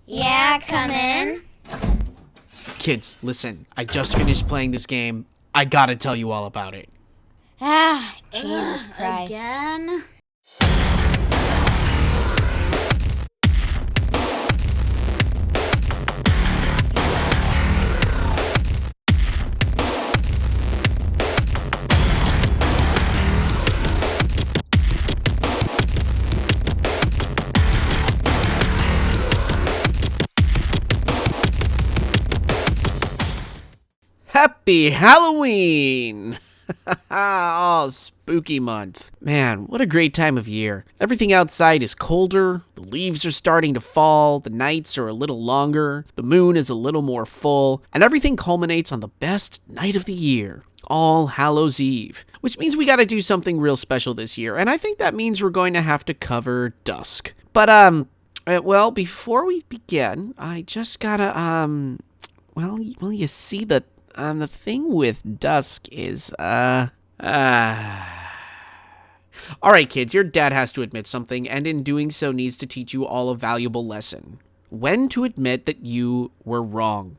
Yeah, come in. Kids, listen. I just finished playing this game. I gotta tell you all about it. Jesus Christ. Again? Happy Halloween! Oh, spooky month. Man, what a great time of year. Everything outside is colder, the leaves are starting to fall, the nights are a little longer, the moon is a little more full, and everything culminates on the best night of the year, All Hallows Eve, which means we gotta do something real special this year, and I think that means we're going to have to cover Dusk. But, well, before we begin, I just gotta, well, you see the thing with Dusk is, Alright, kids, your dad has to admit something, and in doing so needs to teach you all a valuable lesson. When to admit that you were wrong.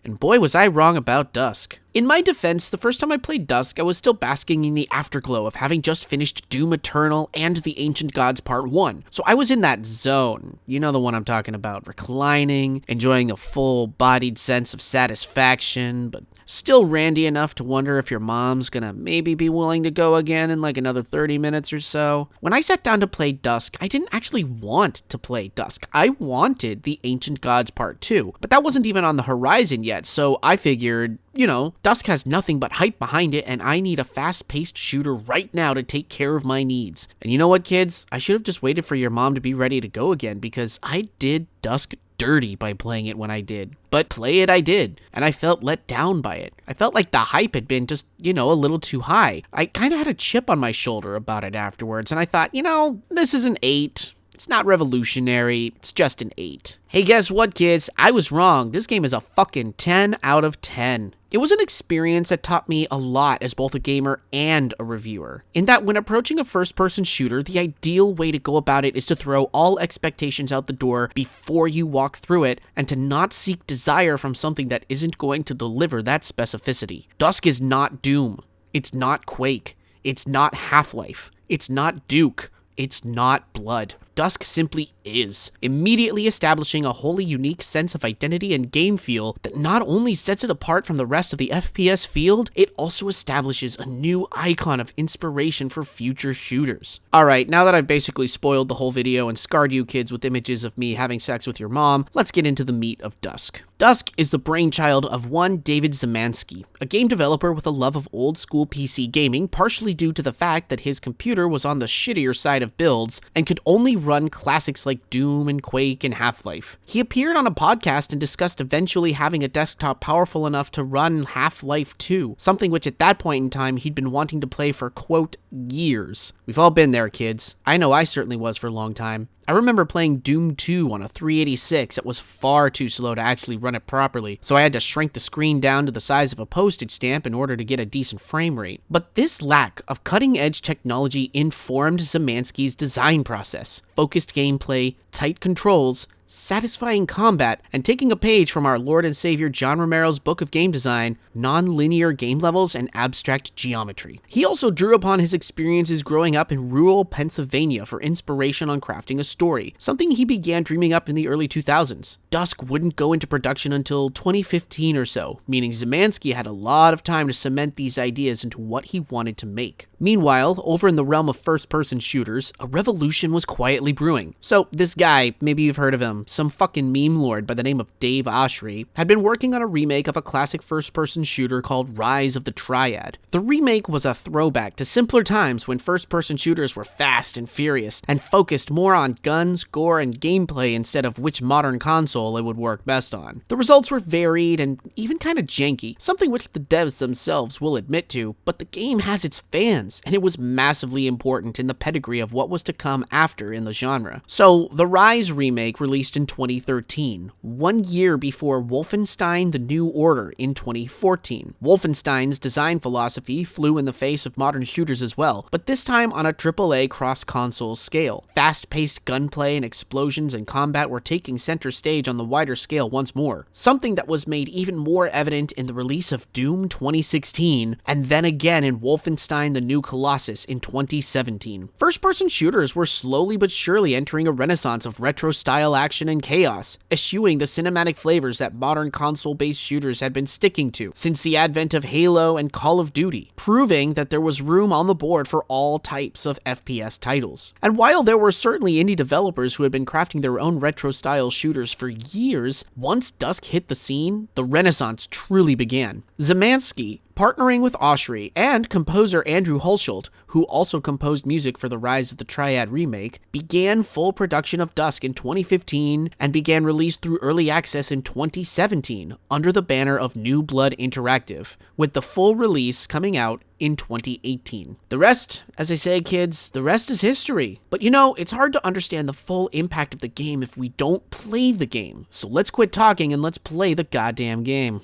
And boy, was I wrong about Dusk. In my defense, the first time I played Dusk, I was still basking in the afterglow of having just finished Doom Eternal and The Ancient Gods Part 1. So I was in that zone. You know the one I'm talking about. Reclining, enjoying a full-bodied sense of satisfaction, but still randy enough to wonder if your mom's gonna maybe be willing to go again in like another 30 minutes or so. When I sat down to play Dusk, I didn't actually want to play Dusk. I wanted The Ancient Gods Part 2, but that wasn't even on the horizon yet, so I figured, you know, Dusk has nothing but hype behind it, and I need a fast-paced shooter right now to take care of my needs. And you know what, kids? I should have just waited for your mom to be ready to go again, because I did Dusk dirty by playing it when I did. But play it I did, and I felt let down by it. I felt like the hype had been just, you know, a little too high. I kind of had a chip on my shoulder about it afterwards, and I thought, you know, this is an 8. It's not revolutionary, it's just an 8. Hey, guess what, kids? I was wrong. This game is a fucking 10 out of 10. It was an experience that taught me a lot as both a gamer and a reviewer. In that when approaching a first-person shooter, the ideal way to go about it is to throw all expectations out the door before you walk through it, and to not seek desire from something that isn't going to deliver that specificity. Dusk is not Doom. It's not Quake. It's not Half-Life. It's not Duke. It's not Blood. Dusk simply is, immediately establishing a wholly unique sense of identity and game feel that not only sets it apart from the rest of the FPS field, it also establishes a new icon of inspiration for future shooters. Alright, now that I've basically spoiled the whole video and scarred you kids with images of me having sex with your mom, let's get into the meat of Dusk. Dusk is the brainchild of one David Zemansky, a game developer with a love of old-school PC gaming, partially due to the fact that his computer was on the shittier side of builds and could only run classics like Doom and Quake and Half-Life. He appeared on a podcast and discussed eventually having a desktop powerful enough to run Half-Life 2, something which at that point in time he'd been wanting to play for, quote, years. We've all been there, kids. I know I certainly was for a long time. I remember playing Doom 2 on a 386 that was far too slow to actually run it properly, so I had to shrink the screen down to the size of a postage stamp in order to get a decent frame rate. But this lack of cutting-edge technology informed Zemansky's design process. Focused gameplay, tight controls, satisfying combat, and taking a page from our Lord and Savior John Romero's Book of Game Design, non-linear game levels, and abstract geometry. He also drew upon his experiences growing up in rural Pennsylvania for inspiration on crafting a story, something he began dreaming up in the early 2000s. Dusk wouldn't go into production until 2015 or so, meaning Zemansky had a lot of time to cement these ideas into what he wanted to make. Meanwhile, over in the realm of first-person shooters, a revolution was quietly brewing. So this guy, maybe you've heard of him, some fucking meme lord by the name of Dave Oshry, had been working on a remake of a classic first-person shooter called Rise of the Triad. The remake was a throwback to simpler times when first-person shooters were fast and furious, and focused more on guns, gore, and gameplay instead of which modern console it would work best on. The results were varied and even kind of janky, something which the devs themselves will admit to, but the game has its fans. fans, and it was massively important in the pedigree of what was to come after in the genre. So, the Rise remake released in 2013, 1 year before Wolfenstein: The New Order in 2014. Wolfenstein's design philosophy flew in the face of modern shooters as well, but this time on a AAA cross-console scale. Fast-paced gunplay and explosions and combat were taking center stage on the wider scale once more, something that was made even more evident in the release of Doom 2016, and then again in Wolfenstein: The New Colossus in 2017. First-person shooters were slowly but surely entering a renaissance of retro-style action and chaos, eschewing the cinematic flavors that modern console-based shooters had been sticking to since the advent of Halo and Call of Duty, proving that there was room on the board for all types of FPS titles. And while there were certainly indie developers who had been crafting their own retro-style shooters for years, once Dusk hit the scene, the renaissance truly began. Zemanski, partnering with Oshry and composer Andrew Hulshult, who also composed music for the Rise of the Triad remake, began full production of Dusk in 2015 and began release through early access in 2017 under the banner of New Blood Interactive, with the full release coming out in 2018. The rest, as I say, kids, the rest is history. But you know, it's hard to understand the full impact of the game if we don't play the game. So let's quit talking and let's play the goddamn game.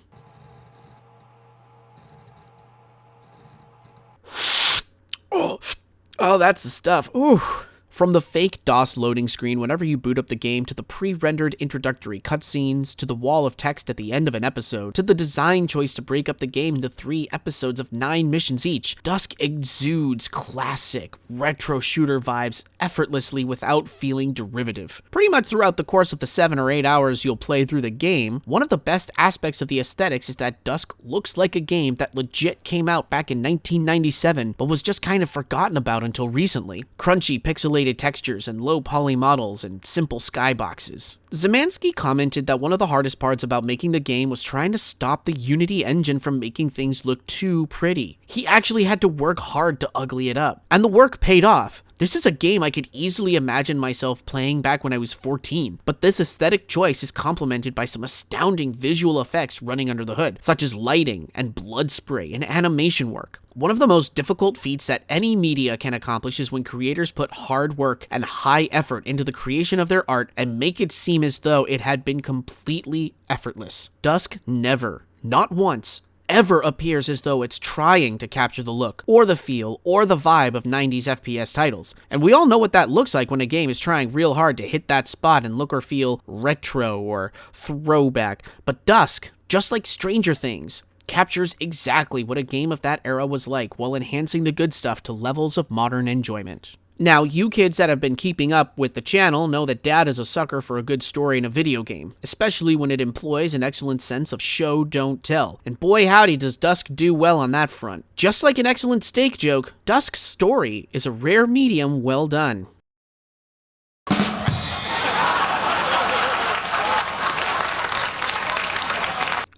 Oh, that's the stuff. Ooh. From the fake DOS loading screen whenever you boot up the game, to the pre-rendered introductory cutscenes, to the wall of text at the end of an episode, to the design choice to break up the game into 3 episodes of 9 missions each, Dusk exudes classic, retro shooter vibes effortlessly without feeling derivative. Pretty much throughout the course of the 7 or 8 hours you'll play through the game, one of the best aspects of the aesthetics is that Dusk looks like a game that legit came out back in 1997, but was just kind of forgotten about until recently. Crunchy, pixelated textures and low poly models and simple skyboxes. Zemanski commented that one of the hardest parts about making the game was trying to stop the Unity engine from making things look too pretty. He actually had to work hard to ugly it up, and the work paid off. This is a game I could easily imagine myself playing back when I was 14, but this aesthetic choice is complemented by some astounding visual effects running under the hood, such as lighting and blood spray and animation work. One of the most difficult feats that any media can accomplish is when creators put hard work and high effort into the creation of their art and make it seem as though it had been completely effortless. Dusk never, not once, ever appears as though it's trying to capture the look, or the feel, or the vibe of 90s FPS titles. And we all know what that looks like when a game is trying real hard to hit that spot and look or feel retro or throwback. But Dusk, just like Stranger Things, captures exactly what a game of that era was like while enhancing the good stuff to levels of modern enjoyment. Now, you kids that have been keeping up with the channel know that Dad is a sucker for a good story in a video game, especially when it employs an excellent sense of show, don't tell. And boy howdy does Dusk do well on that front. Just like an excellent steak joke, Dusk's story is a rare medium well done.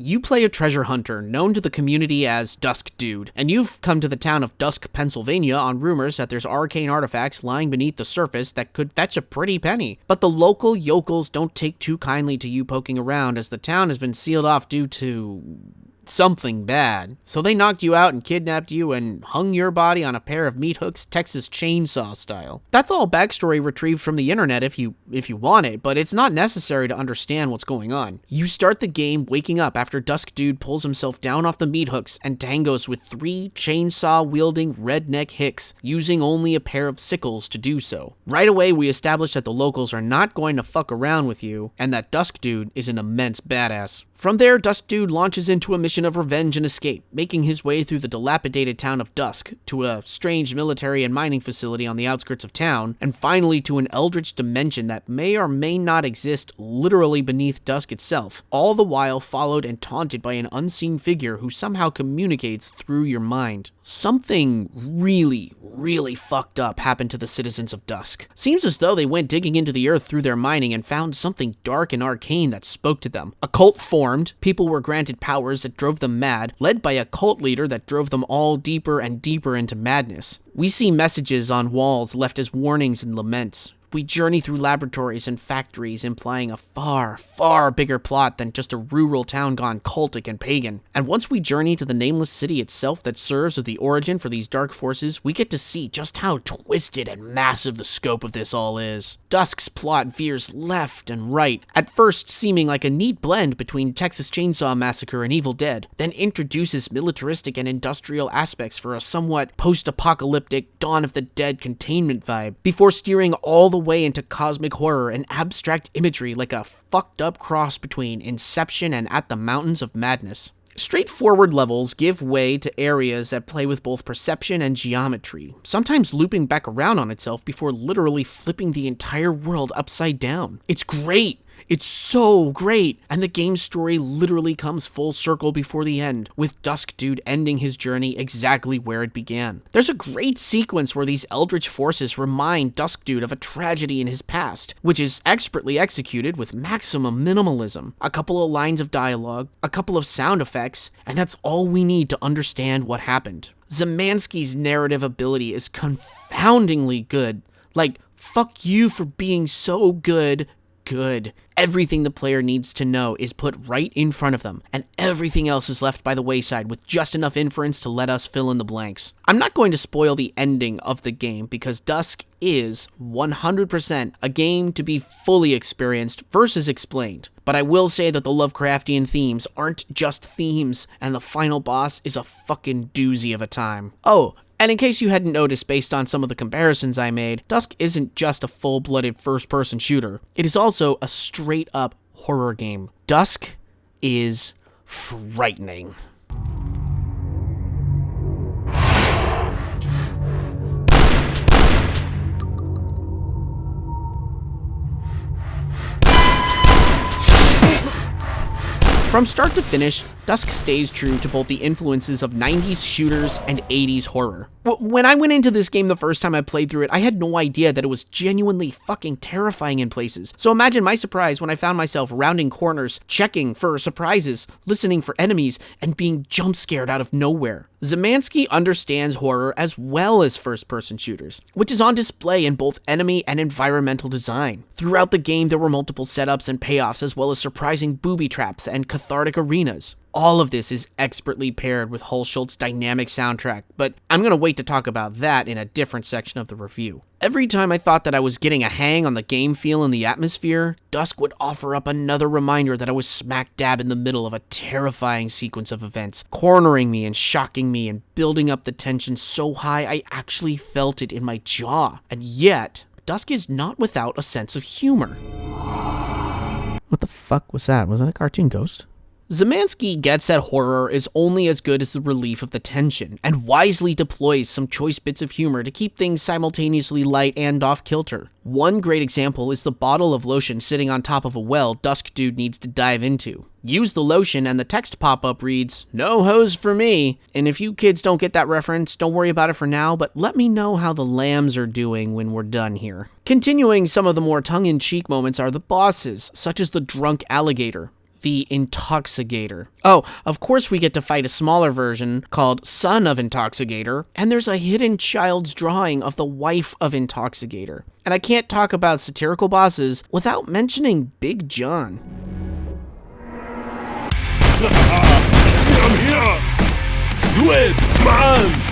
You play a treasure hunter known to the community as Dusk Dude, and you've come to the town of Dusk, Pennsylvania on rumors that there's arcane artifacts lying beneath the surface that could fetch a pretty penny. But the local yokels don't take too kindly to you poking around, as the town has been sealed off due to something bad. So they knocked you out and kidnapped you and hung your body on a pair of meat hooks, Texas Chainsaw style. That's all backstory retrieved from the internet if you want it, but it's not necessary to understand what's going on. You start the game waking up after Dusk Dude pulls himself down off the meat hooks and tangos with 3 chainsaw-wielding redneck hicks, using only a pair of sickles to do so. Right away, we establish that the locals are not going to fuck around with you, and that Dusk Dude is an immense badass. From there, Dusk Dude launches into a mission of revenge and escape, making his way through the dilapidated town of Dusk, to a strange military and mining facility on the outskirts of town, and finally to an eldritch dimension that may or may not exist literally beneath Dusk itself, all the while followed and taunted by an unseen figure who somehow communicates through your mind. Something really fucked up happened to the citizens of Dusk. Seems as though they went digging into the earth through their mining and found something dark and arcane that spoke to them. A cult formed, people were granted powers that drove them mad, led by a cult leader that drove them all deeper and deeper into madness. We see messages on walls left as warnings and laments. We journey through laboratories and factories, implying a far, far bigger plot than just a rural town gone cultic and pagan. And once we journey to the nameless city itself that serves as the origin for these dark forces, we get to see just how twisted and massive the scope of this all is. Dusk's plot veers left and right, at first seeming like a neat blend between Texas Chainsaw Massacre and Evil Dead, then introduces militaristic and industrial aspects for a somewhat post-apocalyptic Dawn of the Dead containment vibe, before steering all the way into cosmic horror and abstract imagery like a fucked up cross between Inception and At the Mountains of Madness. Straightforward levels give way to areas that play with both perception and geometry, sometimes looping back around on itself before literally flipping the entire world upside down. It's great! It's so great! And the game's story literally comes full circle before the end, with Dusk Dude ending his journey exactly where it began. There's a great sequence where these eldritch forces remind Dusk Dude of a tragedy in his past, which is expertly executed with maximum minimalism. A couple of lines of dialogue, a couple of sound effects, and that's all we need to understand what happened. Zemansky's narrative ability is confoundingly good. Like, fuck you for being so good. Everything the player needs to know is put right in front of them, and everything else is left by the wayside with just enough inference to let us fill in the blanks. I'm not going to spoil the ending of the game because Dusk is 100% a game to be fully experienced versus explained, but I will say that the Lovecraftian themes aren't just themes, and the final boss is a fucking doozy of a time. Oh, and in case you hadn't noticed based on some of the comparisons I made, Dusk isn't just a full-blooded first-person shooter. It is also a straight-up horror game. Dusk is frightening. From start to finish, Dusk stays true to both the influences of 90s shooters and 80s horror. When I went into this game the first time I played through it, I had no idea that it was genuinely fucking terrifying in places. So imagine my surprise when I found myself rounding corners, checking for surprises, listening for enemies, and being jump scared out of nowhere. Zemansky understands horror as well as first-person shooters, which is on display in both enemy and environmental design. Throughout the game, there were multiple setups and payoffs, as well as surprising booby traps and cathartic arenas. All of this is expertly paired with Hulshult's dynamic soundtrack, but I'm gonna wait to talk about that in a different section of the review. Every time I thought that I was getting a hang on the game feel and the atmosphere, Dusk would offer up another reminder that I was smack dab in the middle of a terrifying sequence of events, cornering me and shocking me and building up the tension so high I actually felt it in my jaw. And yet, Dusk is not without a sense of humor. What the fuck was that? Was that a cartoon ghost? Zemansky gets that horror is only as good as the relief of the tension, and wisely deploys some choice bits of humor to keep things simultaneously light and off-kilter. One great example is the bottle of lotion sitting on top of a well Dusk Dude needs to dive into. Use the lotion and the text pop-up reads, "No hose for me." And if you kids don't get that reference, don't worry about it for now, but let me know how the lambs are doing when we're done here. Continuing some of the more tongue-in-cheek moments are the bosses, such as the drunk alligator. The Intoxicator. Oh, of course we get to fight a smaller version called Son of Intoxicator, and there's a hidden child's drawing of the wife of Intoxicator. And I can't talk about satirical bosses without mentioning Big John. I'm here! Do it, man!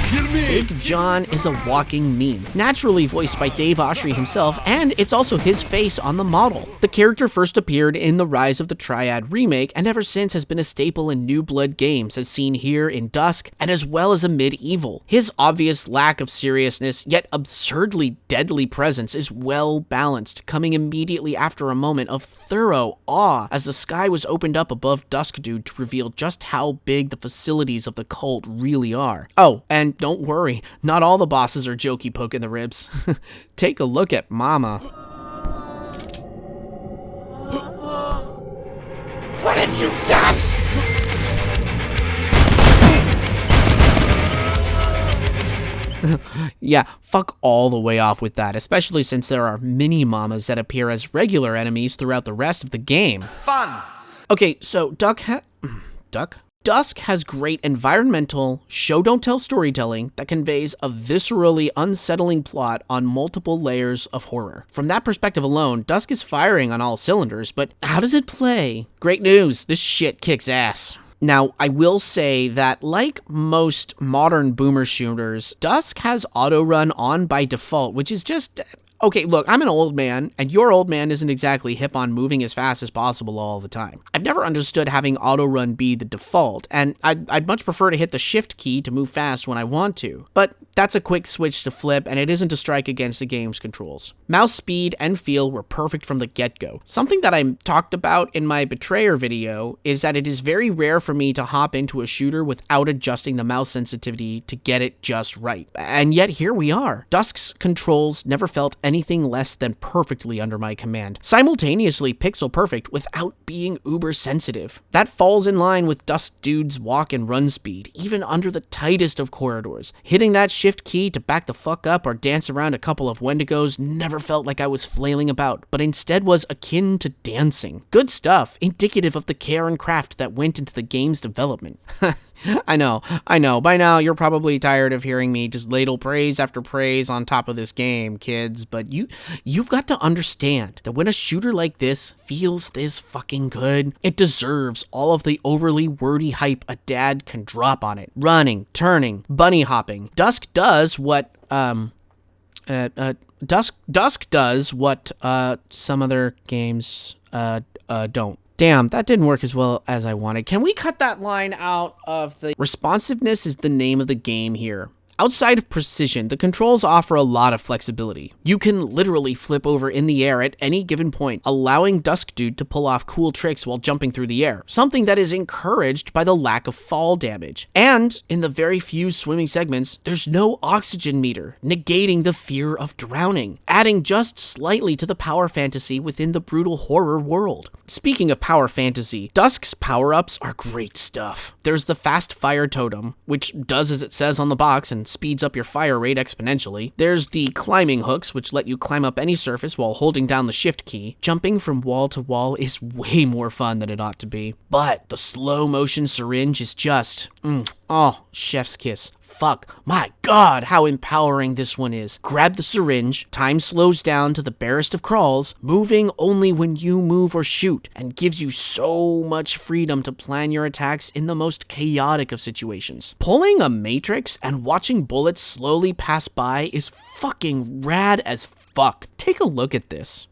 Kill me! Big John is a walking meme, naturally voiced by Dave Oshry himself, and it's also his face on the model. The character first appeared in the Rise of the Triad remake, and ever since has been a staple in New Blood games, as seen here in Dusk, and as well as Amid Evil. His obvious lack of seriousness, yet absurdly deadly presence is well balanced, coming immediately after a moment of thorough awe as the sky was opened up above Dusk Dude to reveal just how big the facilities of the cult really are. Oh, and don't worry, not all the bosses are jokey poke in the ribs. Take a look at Mama. What have you done? Yeah, fuck all the way off with that, especially since there are mini-mamas that appear as regular enemies throughout the rest of the game. Fun! Okay, so Duck Dusk has great environmental, show-don't-tell storytelling that conveys a viscerally unsettling plot on multiple layers of horror. From that perspective alone, Dusk is firing on all cylinders, but how does it play? Great news, this shit kicks ass. Now, I will say that, like most modern boomer shooters, Dusk has auto-run on by default, which is just... Okay, look, I'm an old man, and your old man isn't exactly hip on moving as fast as possible all the time. I've never understood having auto-run be the default, and I'd much prefer to hit the shift key to move fast when I want to. But that's a quick switch to flip, and it isn't a strike against the game's controls. Mouse speed and feel were perfect from the get-go. Something that I talked about in my Betrayer video is that it is very rare for me to hop into a shooter without adjusting the mouse sensitivity to get it just right. And yet here we are. Dusk's controls never felt anything less than perfectly under my command, simultaneously pixel perfect without being uber sensitive. That falls in line with Dusk Dude's walk and run speed, even under the tightest of corridors. Hitting that shift key to back the fuck up or dance around a couple of Wendigos never felt like I was flailing about, but instead was akin to dancing. Good stuff, indicative of the care and craft that went into the game's development. I know. By now, you're probably tired of hearing me just ladle praise after praise on top of this game, kids, but you've got to understand that when a shooter like this feels this fucking good, it deserves all of the overly wordy hype a dad can drop on it. Running, turning, bunny hopping. Dusk does what, Dusk does what, some other games, don't. Damn, that didn't work as well as I wanted. Can we cut that line out of the... Responsiveness is the name of the game here. Outside of precision, the controls offer a lot of flexibility. You can literally flip over in the air at any given point, allowing Dusk Dude to pull off cool tricks while jumping through the air, something that is encouraged by the lack of fall damage. And in the very few swimming segments, there's no oxygen meter, negating the fear of drowning, adding just slightly to the power fantasy within the brutal horror world. Speaking of power fantasy, Dusk's power-ups are great stuff. There's the fast fire totem, which does as it says on the box and speeds up your fire rate exponentially. There's the climbing hooks, which let you climb up any surface while holding down the shift key. Jumping from wall to wall is way more fun than it ought to be. But the slow motion syringe is just, chef's kiss. Fuck, my god, how empowering this one is. Grab the syringe, time slows down to the barest of crawls, moving only when you move or shoot, and gives you so much freedom to plan your attacks in the most chaotic of situations. Pulling a matrix and watching bullets slowly pass by is fucking rad as fuck. Take a look at this.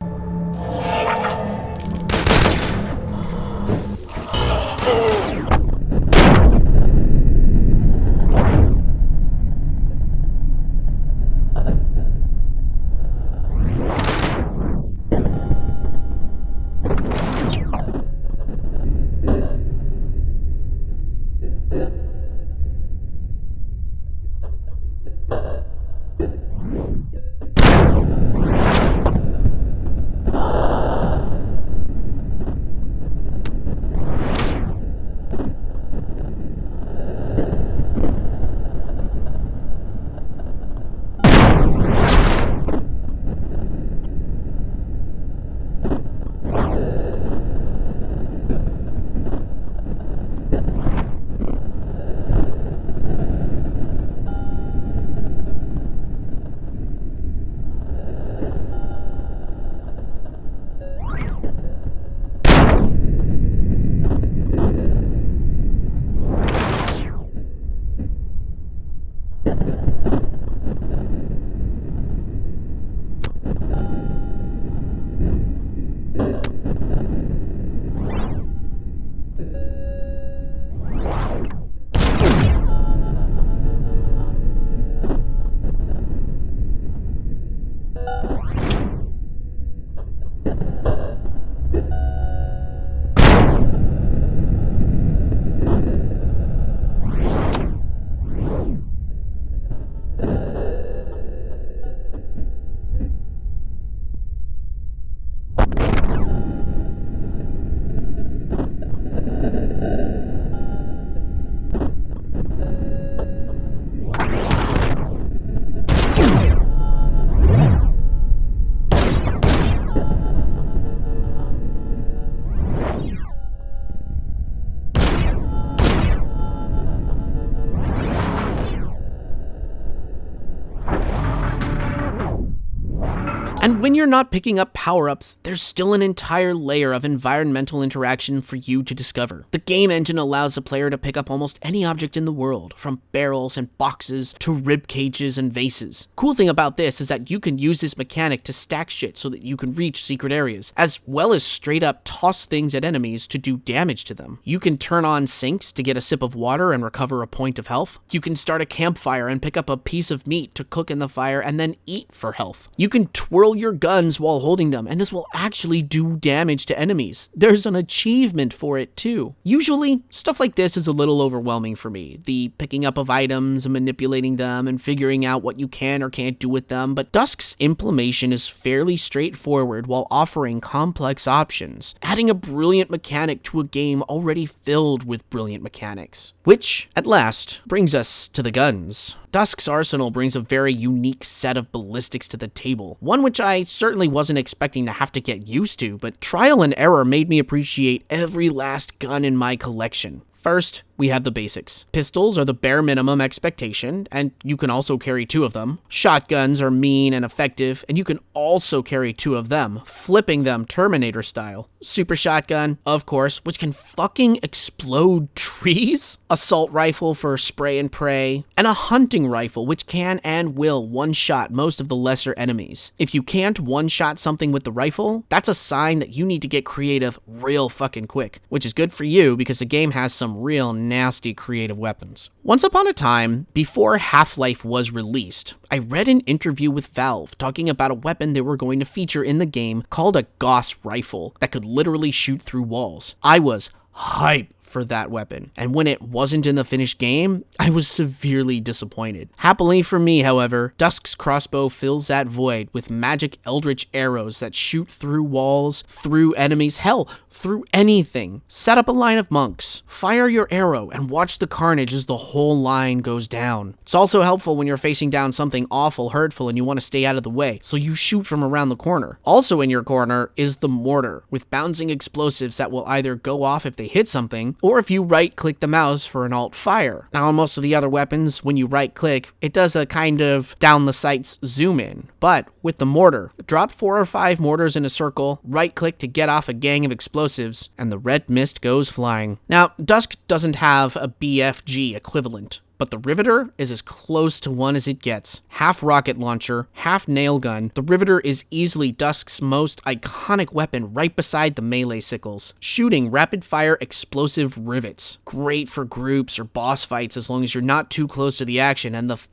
when you're not picking up power-ups, there's still an entire layer of environmental interaction for you to discover. The game engine allows the player to pick up almost any object in the world, from barrels and boxes to rib cages and vases. Cool thing about this is that you can use this mechanic to stack shit so that you can reach secret areas, as well as straight up toss things at enemies to do damage to them. You can turn on sinks to get a sip of water and recover a point of health. You can start a campfire and pick up a piece of meat to cook in the fire and then eat for health. You can twirl your guns while holding them, and this will actually do damage to enemies. There's an achievement for it too. Usually, stuff like this is a little overwhelming for me. The picking up of items and manipulating them and figuring out what you can or can't do with them, but DUSK's implementation is fairly straightforward while offering complex options, adding a brilliant mechanic to a game already filled with brilliant mechanics. Which, at last, brings us to the guns. DUSK's arsenal brings a very unique set of ballistics to the table, one which I certainly wasn't expecting to have to get used to, but trial and error made me appreciate every last gun in my collection. First, we have the basics. Pistols are the bare minimum expectation, and you can also carry 2 of them. Shotguns are mean and effective, and you can also carry 2 of them, flipping them Terminator style. Super shotgun, of course, which can fucking explode trees. Assault rifle for spray and pray, and a hunting rifle, which can and will one-shot most of the lesser enemies. If you can't one-shot something with the rifle, that's a sign that you need to get creative real fucking quick, which is good for you because the game has some real nasty creative weapons. Once upon a time, before Half-Life was released, I read an interview with Valve talking about a weapon they were going to feature in the game called a Gauss rifle that could literally shoot through walls. I was hype for that weapon, and when it wasn't in the finished game, I was severely disappointed. Happily for me, however, DUSK's crossbow fills that void with magic eldritch arrows that shoot through walls, through enemies, hell, through anything. Set up a line of monks, fire your arrow, and watch the carnage as the whole line goes down. It's also helpful when you're facing down something awful, hurtful, and you want to stay out of the way, so you shoot from around the corner. Also in your corner is the mortar, with bouncing explosives that will either go off if they hit something, or if you right-click the mouse for an alt-fire. Now, on most of the other weapons, when you right-click, it does a kind of down-the-sights zoom-in. But with the mortar, drop 4 or 5 mortars in a circle, right-click to get off a gang of explosives, and the red mist goes flying. Now, DUSK doesn't have a BFG equivalent, but the Riveter is as close to one as it gets. Half rocket launcher, half nail gun, the Riveter is easily DUSK's most iconic weapon right beside the melee sickles, shooting rapid-fire explosive rivets. Great for groups or boss fights as long as you're not too close to the action, and it's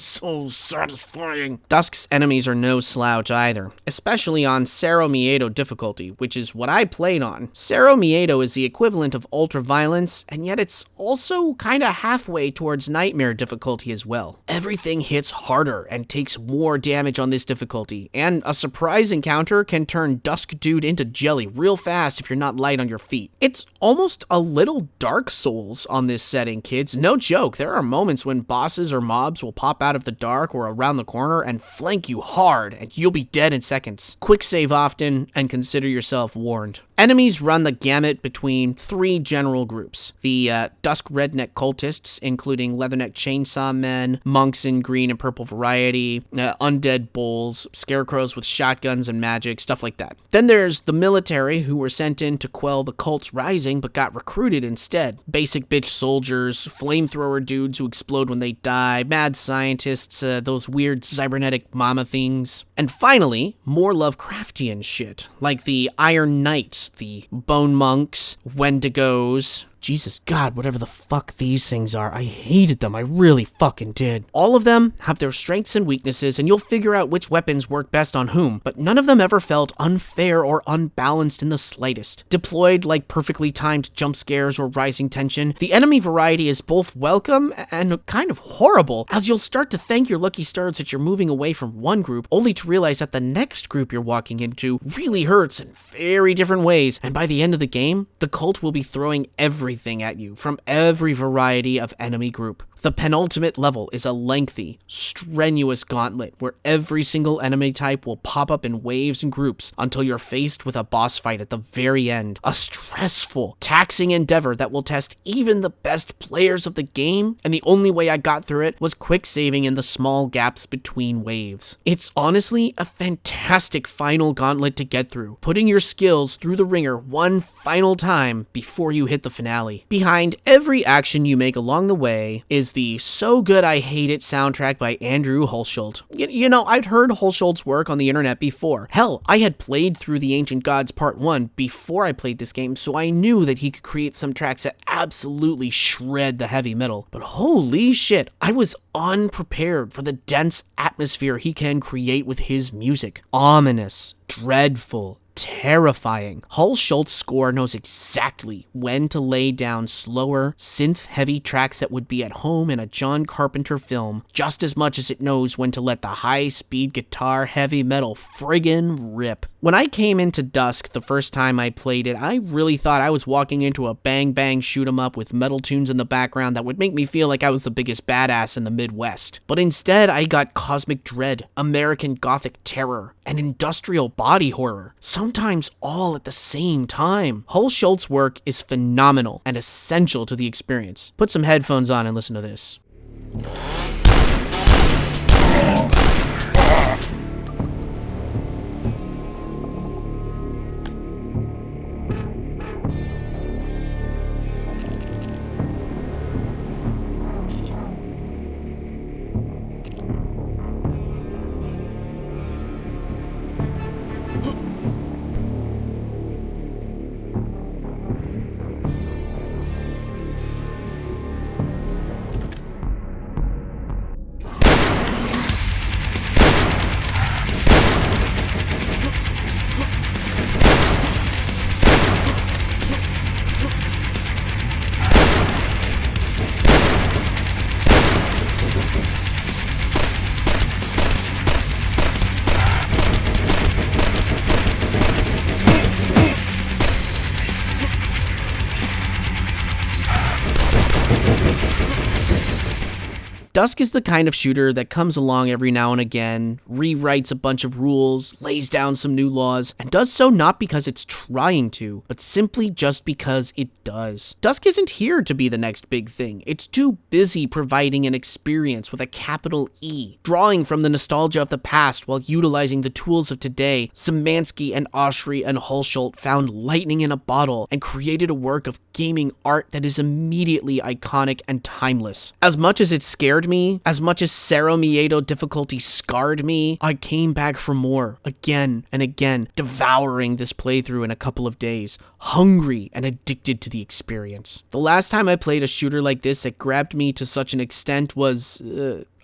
so satisfying. DUSK's enemies are no slouch either, especially on Cero Miedo difficulty, which is what I played on. Cero Miedo is the equivalent of ultra-violence, and yet it's also kinda halfway towards nightmare difficulty as well. Everything hits harder and takes more damage on this difficulty, and a surprise encounter can turn DUSK dude into jelly real fast if you're not light on your feet. It's almost a little Dark Souls on this setting, kids. No joke, there are moments when bosses or mobs will pop out of the dark or around the corner and flank you hard, and you'll be dead in seconds. Quick save often, and consider yourself warned. Enemies run the gamut between 3 general groups. The DUSK redneck cultists, including leatherneck chainsaw men, monks in green and purple variety, undead bulls, scarecrows with shotguns and magic, stuff like that. Then there's the military, who were sent in to quell the cult's rising but got recruited instead. Basic bitch soldiers, flamethrower dudes who explode when they die, mad scientists, those weird cybernetic mama things. And finally, more Lovecraftian shit, like the Iron Knights, the Bone Monks, Wendigos, Jesus God, whatever the fuck these things are. I hated them. I really fucking did. All of them have their strengths and weaknesses, and you'll figure out which weapons work best on whom, but none of them ever felt unfair or unbalanced in the slightest. Deployed like perfectly timed jump scares or rising tension, the enemy variety is both welcome and kind of horrible, as you'll start to thank your lucky stars that you're moving away from one group, only to realize that the next group you're walking into really hurts in very different ways, and by the end of the game, the cult will be throwing everything at you from every variety of enemy group. The penultimate level is a lengthy, strenuous gauntlet where every single enemy type will pop up in waves and groups until you're faced with a boss fight at the very end. A stressful, taxing endeavor that will test even the best players of the game, and the only way I got through it was quick saving in the small gaps between waves. It's honestly a fantastic final gauntlet to get through, putting your skills through the ringer one final time before you hit the finale. Behind every action you make along the way is the So Good I Hate It soundtrack by Andrew Hulshult. You know, I'd heard Hulshult's work on the internet before. Hell, I had played through The Ancient Gods Part 1 before I played this game, so I knew that he could create some tracks that absolutely shred the heavy metal. But holy shit, I was unprepared for the dense atmosphere he can create with his music. Ominous, dreadful, terrifying. Hulshult's score knows exactly when to lay down slower, synth-heavy tracks that would be at home in a John Carpenter film, just as much as it knows when to let the high-speed guitar heavy metal friggin' rip. When I came into Dusk the first time I played it, I really thought I was walking into a bang-bang shoot-'em-up with metal tunes in the background that would make me feel like I was the biggest badass in the Midwest. But instead, I got cosmic dread, American Gothic terror, and industrial body horror, sometimes all at the same time. Hulshult's work is phenomenal and essential to the experience. Put some headphones on and listen to this. Dusk is the kind of shooter that comes along every now and again, rewrites a bunch of rules, lays down some new laws, and does so not because it's trying to, but simply just because it does. Dusk isn't here to be the next big thing. It's too busy providing an experience with a capital E, drawing from the nostalgia of the past while utilizing the tools of today. Szymanski and Oshry and Hulshult found lightning in a bottle and created a work of gaming art that is immediately iconic and timeless. As much as it scared me, as much as Cero Miedo difficulty scarred me, I came back for more, again and again, devouring this playthrough in a couple of days, hungry and addicted to the experience. The last time I played a shooter like this that grabbed me to such an extent was,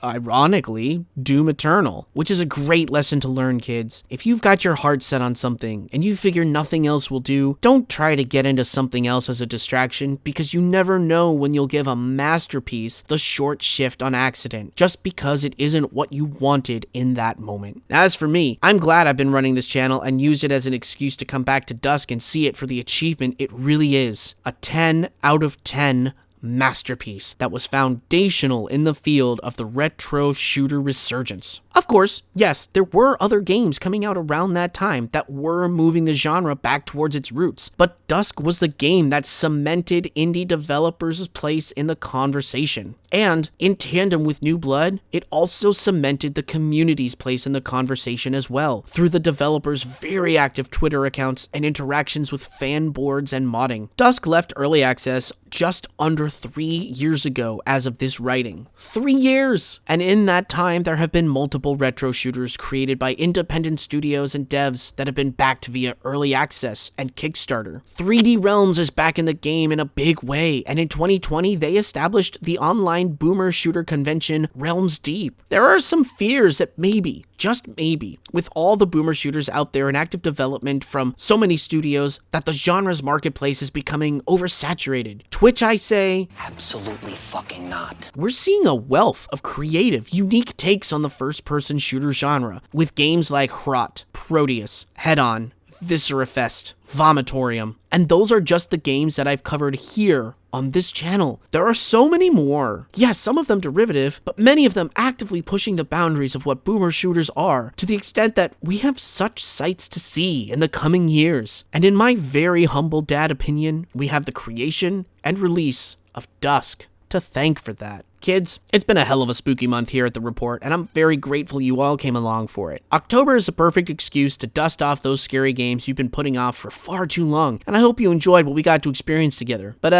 ironically, Doom Eternal, which is a great lesson to learn, kids. If you've got your heart set on something and you figure nothing else will do, don't try to get into something else as a distraction, because you never know when you'll give a masterpiece the short shift on accident, just because it isn't what you wanted in that moment. As for me, I'm glad I've been running this channel and used it as an excuse to come back to Dusk and see it for the achievement it really is. A 10 out of 10 masterpiece that was foundational in the field of the retro shooter resurgence. Of course, yes, there were other games coming out around that time that were moving the genre back towards its roots, but Dusk was the game that cemented indie developers' place in the conversation. And, in tandem with New Blood, it also cemented the community's place in the conversation as well, through the developers' very active Twitter accounts and interactions with fan boards and modding. Dusk left early access just under 3 years ago as of this writing. 3 years! And in that time, there have been multiple retro shooters created by independent studios and devs that have been backed via early access and Kickstarter. 3D Realms is back in the game in a big way, and in 2020, they established the online boomer shooter convention Realms Deep. There are some fears that maybe, just maybe, with all the boomer shooters out there in active development from so many studios, that the genre's marketplace is becoming oversaturated. To which I say, absolutely fucking not. We're seeing a wealth of creative, unique takes on the first-person shooter genre, with games like Hrot, Proteus, Head-On, Viscerafest, Vomitorium, and those are just the games that I've covered here on this channel. There are so many more. Yes, some of them derivative, but many of them actively pushing the boundaries of what boomer shooters are, to the extent that we have such sights to see in the coming years. And in my very humble dad opinion, we have the creation and release of DUSK to thank for that. Kids, it's been a hell of a spooky month here at the Report, and I'm very grateful you all came along for it. October is a perfect excuse to dust off those scary games you've been putting off for far too long, and I hope you enjoyed what we got to experience together. But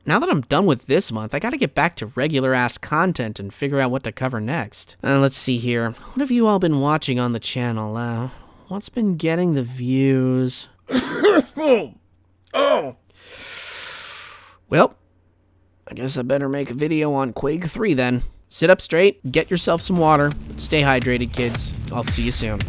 now that I'm done with this month, I gotta get back to regular-ass content and figure out what to cover next. Let's see here. What have you all been watching on the channel? What's been getting the views? Oh! Well, I guess I better make a video on Quake 3 then. Sit up straight, get yourself some water, but stay hydrated, kids. I'll see you soon.